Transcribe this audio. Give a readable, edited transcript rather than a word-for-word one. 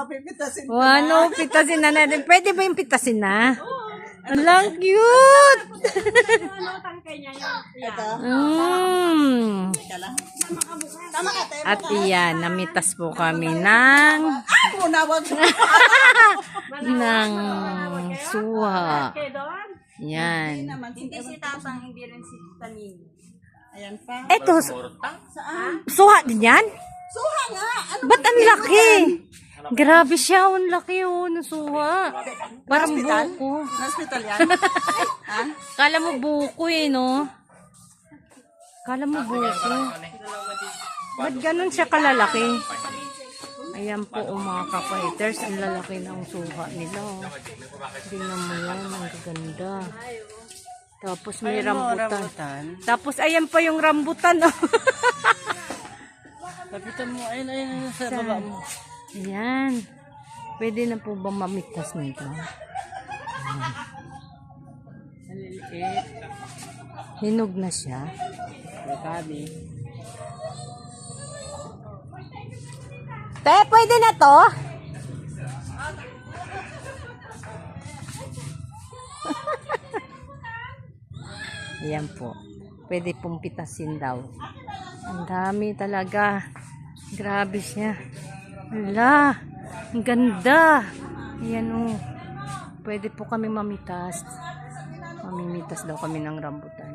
pipitasin ko na. Ano, pitasin na natin. Pwede ba yung pitasin na? Ang cute! Ito. Teka lang. Tama ka, te. At iyan, namitas po kami ng Unawag. suha. Yan. Hindi si Tatang, hindi rin si Tanin. Ayan pa. Eto, Saan? suha din yan? Suha nga. Ano Ba't ang laki? Grabe siya, ang laki ng suha. Parang buko. hospital yan? Ha? Kala mo buko no? Kala mo buko. Ba't ganun siya kalalaki? Ayan po mga kapahiters, ang lalaki ng suha nila. Tingnan mo yan, ang gaganda. Tapos may rambutan. Tapos ayan pa yung rambutan. Kapitan mo. Ayun, sa baba mo. Ayan. Pwede na po ba mamigtas nito? Maliliit. Hinog na siya. Makabi. Te, pwede na to? Ayan po. Pwede pong pitasin daw. Ang dami talaga. Grabe siya. Hala. Ang ganda. Ayan o. Pwede po kami mamitas. Mamimitas daw kami ng rambutan.